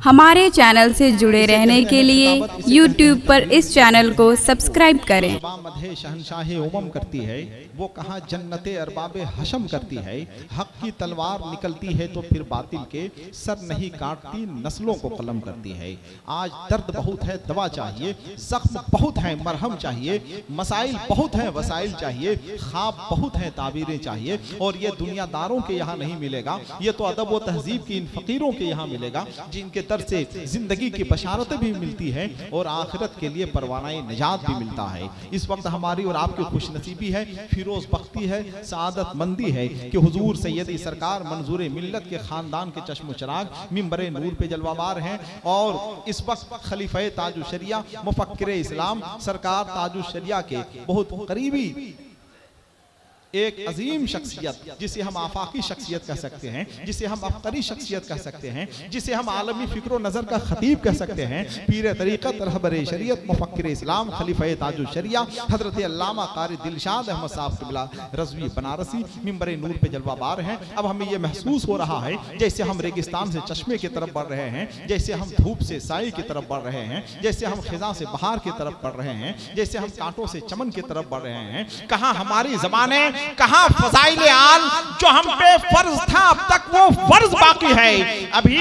हमारे चैनल से जुड़े रहने के लिए YouTube पर इस चैनल को सब्सक्राइब करें। मधे शहनशाहे उमम करती है, वो कहाँ जन्नते अरबाबे हशम करती है। हक की तलवार निकलती है तो फिर बातिल के सर नहीं काटती, नस्लों को कलम करती है। आज दर्द बहुत है, दवा चाहिए, जख्म बहुत है, मरहम चाहिए, मसाइल बहुत हैं, वसाइल चाहिए, ख्वाब बहुत हैं, ताबीरें चाहिए। और ये दुनियादारों के यहाँ नहीं मिलेगा, ये तो अदब व तहजीब की इन फकीरों के यहाँ मिलेगा, जिनके दर से जिंदगी की बशारतें भी मिलती हैं और आखिरत के लिए परवानाए निजात भी मिलता है। इस वक्त हमारी और आपकी खुशनसीबी है, फिरोज बख्ती है, सादत मंदी है कि हुजूर सैयदी सरकार मंजूर मिल्लत के खानदान के चश्म चिराग मिंबरे नूर पे जलवाबार हैं। और इस वक्त खलीफे ताजु शरिया मुफक्किर इस्लाम सरकार ताजु शरिया के बहुत करीबी एक अजीम शख्सियत, जिसे हम आफाकी शख्सियत कह सकते हैं, जिसे हम अफ्तरी शख्सियत कह सकते हैं, जिसे हम आलमी फिक्र नज़र का खतीब कह सकते हैं, पीर तरीक़त रहबर शरीयत मुफक्किर इस्लाम खलीफा ताजुल शरिया हज़रत अल्लामा कारी दिलशाद अहमद साहब क़िबला रज़वी बनारसी मिंबर नूर पे जलवाबार हैं। अब हमें यह महसूस हो रहा है जैसे हम रेगिस्तान से चश्मे की तरफ बढ़ रहे हैं, जैसे हम धूप से साई की तरफ बढ़ रहे हैं, जैसे हम खिज़ा से बहार की तरफ बढ़ रहे हैं, जैसे हम कांटों से चमन की तरफ बढ़ रहे हैं। कहाँ हमारी ज़बानें, कहां फज़ाइल आल जो हम पे फर्ज था, अब तक वो फर्ज बाकी है। अभी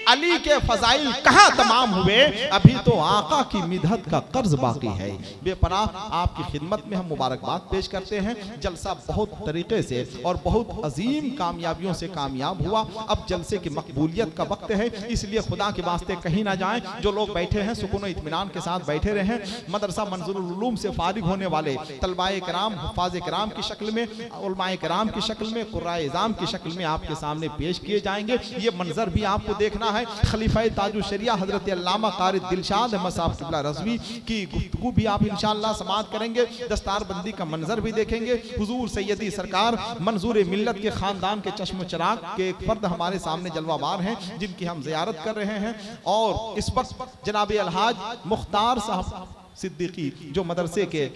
अली के फजाइल कहां तमाम हुए, अभी तो आका की मिदहत का कर्ज बाकी है। बेपनाह आपकी खिदमत में हम मुबारकबाद पेश करते हैं। जलसा बहुत तरीके से और बहुत अजीम कामयाबियों से कामयाब हुआ। अब जलसे की मकबूलियत का वक्त है, इसलिए खुदा के वास्ते कहीं ना जाएं। जो लोग बैठे हैं सुकून इत्मीनान के साथ बैठे रहें। मदरसा मंजूरुल उलूम से फारिग होने वाले तलबाए कराम हुफ़ाज़ कराम की शक्ल में, उलमाए कराम की शक्ल में, कुर्राए इज़ाम की शक्ल में आपके सामने पेश किए जाएंगे। ये मंजर भी आपको देखना है। खलीफा ताजुल शरिया हज़रत अल्लामा कारी दिलशाद अहमद साहब क़िबला रज़वी की गुफ्तगू भी आप इंशाअल्लाह समाअत करेंगे। दस्तारबंदी का मंजर भी देखेंगे। हुजूर सैयदी सरकार मंजूर मिल्लत के खानदान के चश्म चिराग के एक फर्द हमारे सामने जलवाबार हैं, जिनकी हम ज़ियारत कर रहे हैं। और इस वक्त जनाब अलहाज मुख्तार साहब सिद्दीकी जो मदरसे के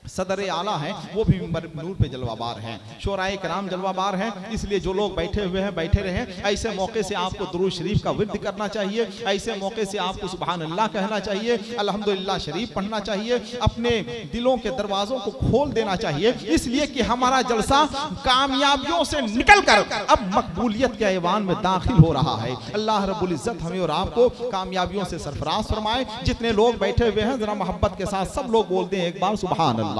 सदर आला हैं, वो भी मिंबर नूर पे जलवाबार हैं। शोराए कराम जलवाबार हैं। इसलिए जो लोग बैठे हुए हैं बैठे रहें। ऐसे मौके से आपको दुरूद शरीफ का विर्द करना चाहिए। ऐसे मौके से आपको सुभान अल्लाह कहना चाहिए, अल्हम्दुलिल्लाह शरीफ पढ़ना चाहिए। अपने दिलों के दरवाजों को खोल देना चाहिए, इसलिए कि हमारा जलसा कामयाबियों से निकल कर अब मकबूलियत के ऐवान में दाखिल हो रहा है। अल्लाह रब्बुल इज्जत हमें और आपको कामयाबियों से सरफराज फरमाए। जितने लोग बैठे हुए हैं जरा मोहब्बत के साथ सब लोग बोलते हैं एक बार सुभान अल्लाह।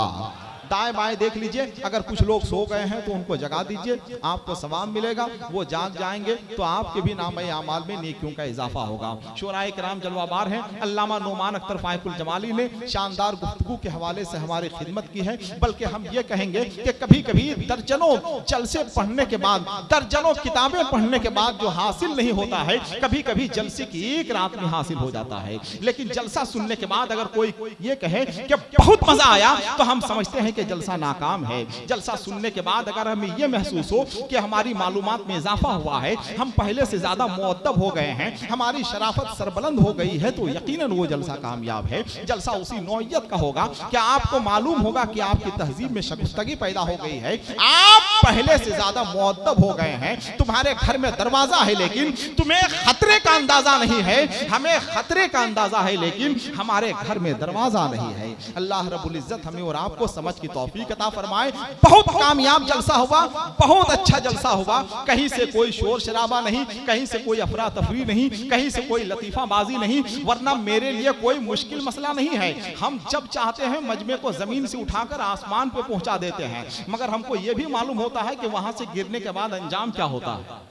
दाएं बाएं देख लीजिए, अगर कुछ लोग सो गए हैं तो उनको जगा दीजिए, आपको सवाब मिलेगा। वो जाग जाएंगे तो आपके भी नाम आमाल में नेकियों का इजाफा होगा। शोराए कराम जलवाबार हैं। अल्लामा नोमान अख्तर फाइकुल जमाली ने शानदार गुफ्तगू के हवाले से हमारी खिदमत की है। बल्कि हम ये कहेंगे कि कभी कभी दर्जनों जलसे पढ़ने के बाद, दर्जनों किताबें पढ़ने के बाद जो हासिल नहीं होता है, कभी कभी जलसे की एक रात में हासिल हो जाता है। लेकिन जलसा सुनने के बाद अगर कोई ये कहे कि बहुत मजा आया, तो हम समझते हैं कि जलसा नाकाम है। जलसा सुनने के बाद अगर हमें यह महसूस हो कि हमारी मालूमात में इजाफा हुआ है, हम पहले से ज्यादा मुअद्दब हो गए हैं, हमारी शराफत सरबुलंद हो गई है, तो यकीनन वो जलसा कामयाब है। जलसा उसी नौइयत का होगा कि आपको मालूम होगा कि आपकी तहजीब में शगुफ्तगी पैदा हो गई है, आप पहले से ज्यादा मुअद्दब हो गए हैं। तुम्हारे घर में दरवाजा है लेकिन तुम्हें खतरे का अंदाजा नहीं है। हमें खतरे का अंदाजा है लेकिन हमारे घर में दरवाजा नहीं है। अल्लाह रब्बुल इज्जत हमें और आपको समझ की तौफीक अता फरमाए। बहुत कामयाब जलसा हुआ, बहुत अच्छा जलसा हुआ। कहीं से कोई शोर शराबा नहीं, कहीं से कोई अफरा तफरी नहीं, कहीं से कोई लतीफाबाजी नहीं। वरना मेरे लिए कोई मुश्किल मसला नहीं है। हम जब चाहते हैं मजमे को जमीन से उठाकर आसमान पे पहुंचा देते हैं, मगर हमको यह भी मालूम होता है कि वहां से गिरने के बाद अंजाम क्या होता है।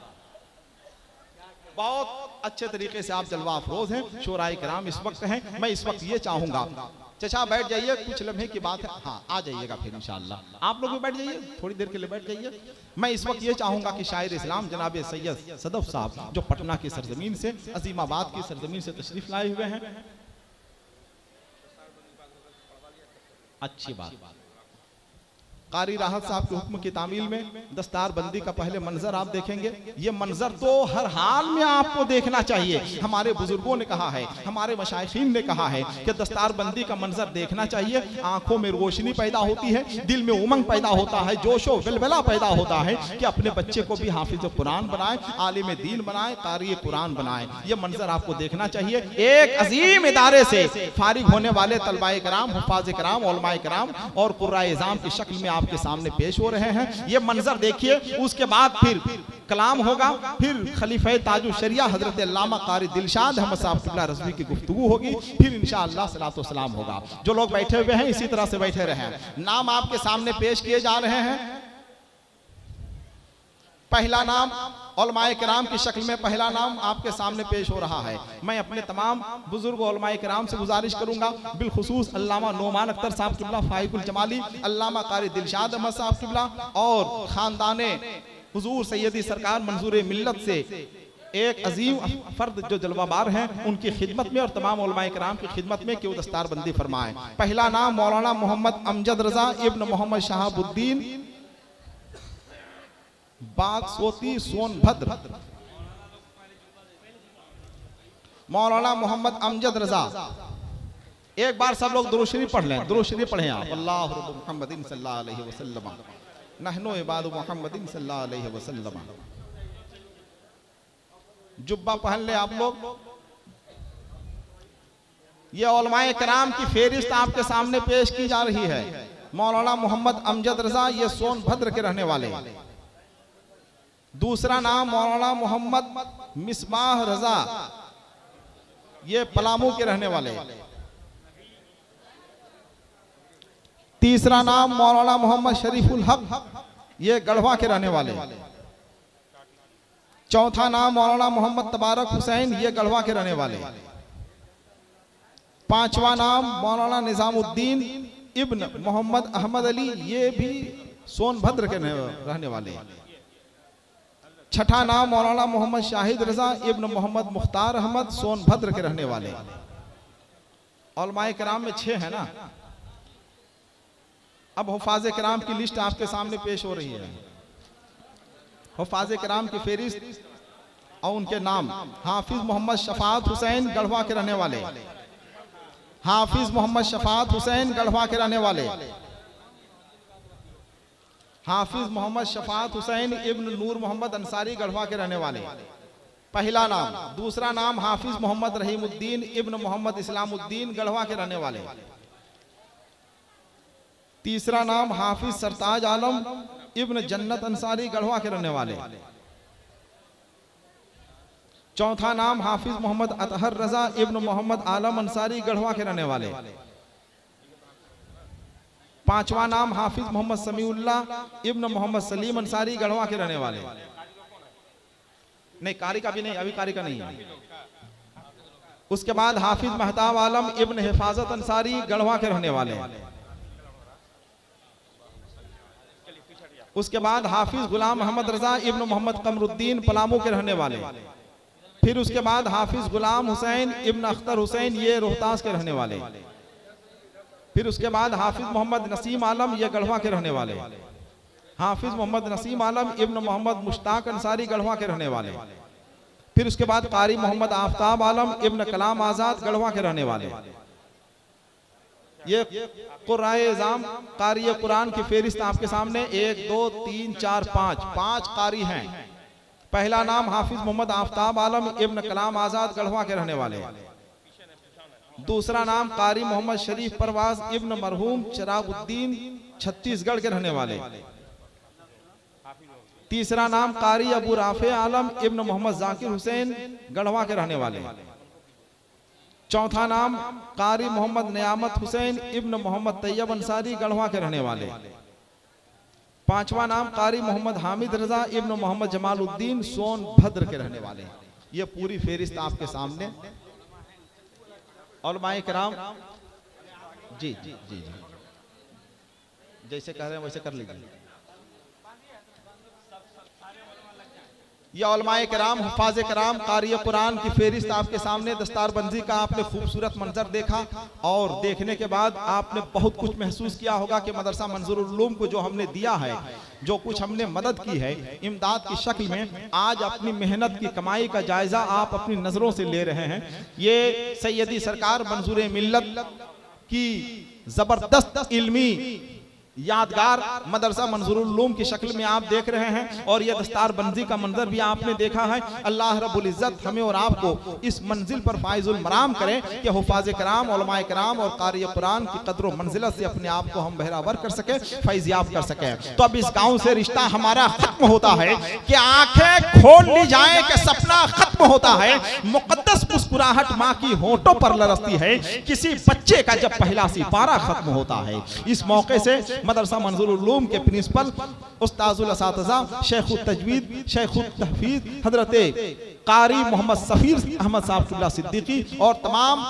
बहुत अच्छे तरीके से आप जलवा अफरोज हैं। शोराए कराम इस वक्त हैं। मैं इस वक्त ये चाहूंगा, चचा बैठ जाइए, कुछ लम्हे की बात है। हाँ आ जाइएगा फिर इंशाअल्लाह। आप लोग भी बैठ जाइए, थोड़ी देर के लिए बैठ जाइए। मैं इस वक्त ये चाहूंगा कि शायर इस्लाम जनाब सैयद सदफ साहब जो पटना की सरजमीन से, अजीमाबाद की सरजमीन से तशरीफ लाए हुए हैं। अच्छी बात। कारी राहत साहब के हुक्म की तामील में दस्तार बंदी का पहले मंजर आप देखेंगे। ये मंजर तो हर हाल में आपको देखना चाहिए। हमारे बुजुर्गों ने कहा है, हमारे मशाइखीन ने कहा है कि दस्तार बंदी का मंजर देखना चाहिए। आंखों में रोशनी पैदा होती है, दिल में उमंग पैदा होता है, जोशो विलविला पैदा होता है कि अपने बच्चे को भी हाफिज कुरान बनाए, आलिम दीन बनाए, कारी कुरान बनाए। ये मंजर आपको देखना चाहिए। एक अजीम इदारे से फारिग होने वाले तलबाए कराम, हुफ्फाज़ कराम, उलमाए कराम और कुर्राए इज़ाम की शक्ल में आपके सामने पेश हो रहे हैं। ये मंजर देखिए। उसके बाद फिर कलाम होगा, फिर खलीफे ताजुल शरिया हजरत अल्लामा कारी दिलशाद अहमद साहब क़िबला रज़वी की गुफ्तगू होगी, फिर इंशाअल्लाह सलातो सलाम होगा। जो लोग बैठे हुए हैं इसी तरह से बैठे रहे। नाम आपके सामने पेश किए जा रहे हैं। पहला नाम उलमाए किराम की शक्ल में पहला नाम आपके सामने पेश हो रहा है। मैं अपने तमाम बुजुर्ग उलमाए किराम से गुजारिश करूंगा, बिलखुसूस अल्लामा नोमान अख्तर साहब क़िबला फाइकुल जमाली, अल्लामा कारी दिलशाद अहमद साहब क़िबला और खानदाने हुजूर सैयदी सरकार मंजूर मिल्लत से एक अजीम फर्द जो जलवाबार हैं, उनकी खिदमत में और तमाम उलमाए किराम की खिदमत में कि वो दस्तार बंदी फरमाएं। पहला नाम मौलाना मोहम्मद अमजद रजा इब्न मोहम्मद शहाबुद्दीन बागसोती सोनभद्र। मौलाना मोहम्मद अमजद रजा। एक बार सब लोग दुरूद शरीफ पढ़ लें, दुरूद शरीफ पढ़ें आप। अल्लाह मुहम्मदिन सल्लल्लाहु अलैहि वसल्लम, नहनु इबादु मुहम्मदिन सल्लल्लाहु अलैहि वसल्लम। जुब्बा पहन ले आप लोग। ये उलमाए किराम की फेरिस्त आपके सामने पेश की जा रही है। मौलाना मोहम्मद अमजद रजा, ये सोनभद्र के रहने वाले। दूसरा नाम मौलाना मोहम्मद मिसबाह रजा, ये पलामू के रहने वाले। तीसरा नाम मौलाना मोहम्मद शरीफुल हक, ये गढ़वा के रहने वाले। चौथा नाम मौलाना मोहम्मद तबारक हुसैन, ये गढ़वा के रहने वाले। पांचवा नाम मौलाना निजामुद्दीन इब्न मोहम्मद अहमद अली, ये भी सोनभद्र के रहने वाले। छठा नाम मौलाना मोहम्मद शाहिद रजा इब्न मोहम्मद मुख्तार अहमद, सोनभद्र के रहने वाले। उलमाए किराम में 6 है ना। अब हुफ़ाज़े किराम की लिस्ट आपके सामने पेश हो रही है। हुफ़ाज़े किराम की फेरिस्त और उनके नाम। हाफिज मोहम्मद शफात हुसैन, गढ़वा के रहने वाले। हाफिज मोहम्मद शफात हुसैन, गढ़वा के रहने वाले। हाफिज मोहम्मद शफात हुसैन इब्न नूर मोहम्मद अंसारी, गढ़वा के रहने वाले। पहला नाम। दूसरा नाम हाफिज मोहम्मद रहीमुद्दीन इब्न मोहम्मद इस्लामुद्दीन, गढ़वा के रहने वाले। तीसरा नाम हाफिज सरताज आलम इब्न जन्नत अंसारी, गढ़वा के रहने वाले। चौथा नाम हाफिज मोहम्मद अतहर रजा इब्न मोहम्मद आलम अंसारी, गढ़वा के रहने वाले। पांचवा नाम हाफिज मोहम्मद समीउल्लाह इब्न मोहम्मद सलीम अंसारी, गढ़वा के रहने वाले। नहीं, कारी का भी नहीं, अभी कारी का नहीं है। उसके बाद हाफिज महताब आलम इब्न हिफाजत अंसारी, गढ़वा के रहने वाले। उसके बाद हाफिज गुलाम अहमद रजा इब्न मोहम्मद कमरुद्दीन, पलामू के रहने वाले। फिर उसके बाद हाफिज गुलाम हुसैन इब्न अख्तर हुसैन, ये रोहतास के रहने वाले। फिर उसके बाद हाफिज मोहम्मद नसीम आलम, ये गढ़वा के रहने वाले। हाफिज मोहम्मद नसीम आलम इब्न मोहम्मद मुश्ताक अंसारी, गढ़वा के रहने वाले। फिर उसके बाद कारी मोहम्मद आफ्ताब आलम इब्न कलाम आजाद, गढ़वा के रहने वाले। ये कुर्राए इज़ाम कारी कुरान की फेरिस्त आपके सामने 1 2 3 4 5 कारी हैं। पहला नाम हाफिज मोहम्मद आफ्ताब आलम इब्न कलाम आजाद, गढ़वा के रहने वाले। दूसरा नाम कारी मोहम्मद शरीफ परवाज इब्न मरहूम चिरागुद्दीन, छत्तीसगढ़ के रहने वाले। तीसरा नाम कारी अबू राफे आलम इब्न मोहम्मद जाकिर हुसैन, गढ़वा के रहने वाले। चौथा नाम कारी मोहम्मद नियामत हुसैन इब्न मोहम्मद तैयब अंसारी, गढ़वा के रहने वाले। पांचवा नाम कारी मोहम्मद हामिद रजा इब्न मोहम्मद जमालुद्दीन, सोनभद्र के रहने वाले। ये पूरी फेरिस्त आपके सामने। उलमाए किराम जी जी जी जी जैसे कह रहे हैं वैसे कर लीजिए। या उलमाए किराम, हुफ़ाज़े किराम, क़ारी कुरान की फेरिस्त आपके सामने, दस्तारबंदी का आपने खूबसूरत मंजर देखा और देखने के बाद आपने बहुत कुछ महसूस किया होगा कि मदरसा मंज़ुरुल उलूम को जो हमने दिया है, जो कुछ हमने मदद की है इमदाद की शक्ल में, आज अपनी मेहनत की कमाई का जायजा आप अपनी नज़रों से ले रहे हैं। ये सैयदी सरकार मंजूर मिल्लत की ज़बरदस्त इल्मी यादगार मदरसा मंजूरुल उलूम की शक्ल में आप देख रहे हैं और यह दस्तारबंदी का मंजर भी आपने देखा है। अल्लाह रब्बुल इज़्ज़त हमें और आपको इस मंजिल पर फाइजुल मराम करें कि हुफ़ाज़े किराम, उलमाए किराम और क़ारी कुरान की कद्र व मंजिलत से अपने आप को हम बहरावर कर सके, फैज़याब कर सके। तो अब इस गाँव से रिश्ता हमारा खत्म होता है कि आंखें खोल ली जाए कि सपना खत्म होता है। मुक़द्दस मुस्कुराहट माँ की होंठों पर लरसती है किसी बच्चे का जब पहला सिपारा खत्म होता है। इस मौके से मदरसा मंजूरुल उलूम के प्रिंसिपल उस्ताजुल असातिज़ा शेखुत तजवीद, शेखुत तहफीज़ हजरत कारी मोहम्मद सफीर अहमद साहब सिद्दीकी और तमाम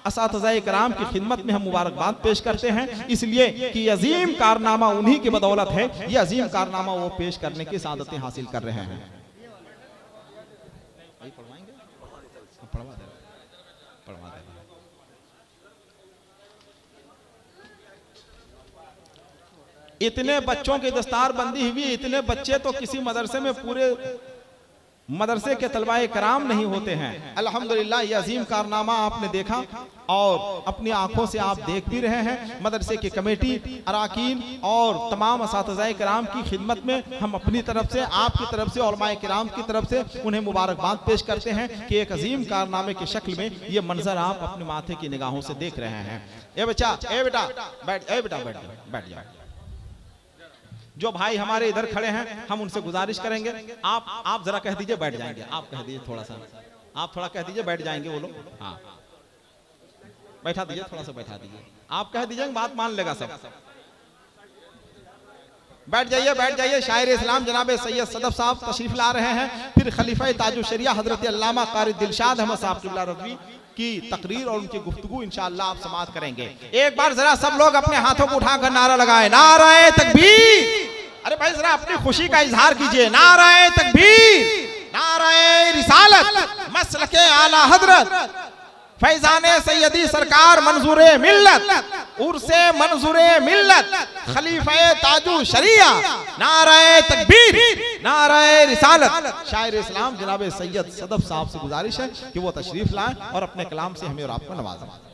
असातिज़ाए किराम की खिदमत में हम मुबारकबाद पेश करते हैं, इसलिए कि अजीम कारनामा उन्हीं की बदौलत है। ये अजीम कारनामा वो पेश करने की सादतें हासिल कर रहे हैं। इतने बच्चों की दस्तारबंदी हुई, इतने बच्चे तो किसी मदरसे में पूरे मदरसे के तलबाए कराम नहीं होते हैं। अल्हम्दुलिल्लाह ये अजीम कारनामा आपने देखा और अपनी आंखों से आप देख भी रहे हैं। मदरसे की कमेटी, अराकीन और तमाम असातिज़ाए किराम की खिदमत में हम अपनी तरफ से, आपकी तरफ से, उलमाए किराम की तरफ से उन्हें मुबारकबाद पेश करते हैं कि एक अजीम कारनामे की शक्ल में ये मंजर आप अपने माथे की निगाहों से देख रहे हैं। ए बेटा बैठ, बैठ जाओ। जो भाई हमारे इधर खड़े हैं हम उनसे गुजारिश करेंगे, आप जरा कह दीजिए बैठ जाएंगे। आप कह दीजिए थोड़ा सा, आप थोड़ा कह दीजिए बैठ जाएंगे वो लोग। हाँ बैठा दीजिए, थोड़ा सा बैठा दीजिए। आप कह दीजिए बात मान लेगा सब। बैठ जाइए। शायर इस्लाम जनाब सैयद सदफ साहब तशरीफ ला रहे हैं। फिर खलीफा ताजुल शरिया हजरत अल्लामा कारी दिलशाद अहमद साहब क़िबला रज़वी की तकरीर और उनकी गुफ्तगू इंशाअल्लाह आप समाअत करेंगे। एक बार जरा सब लोग अपने हाथों को उठाकर नारा लगाए, नाराए तकबीर। अरे भाई जरा अपनी खुशी का इजहार कीजिए, नाराए तकबीर, नाराए रिसालत, मसलके आला हजरत फैजाने सैयदी सरकार मंजूरे मिल्लत, उर्से मंजूरे मिल्लत, खलीफे ताजु शरिया, नाराए तकबीर, नाराए रिसालत। शायर इस्लाम जनाब सैयद सदफ साहब से गुजारिश है कि वो तशरीफ लाएं और अपने कलाम से हमें और आपको नवाजें।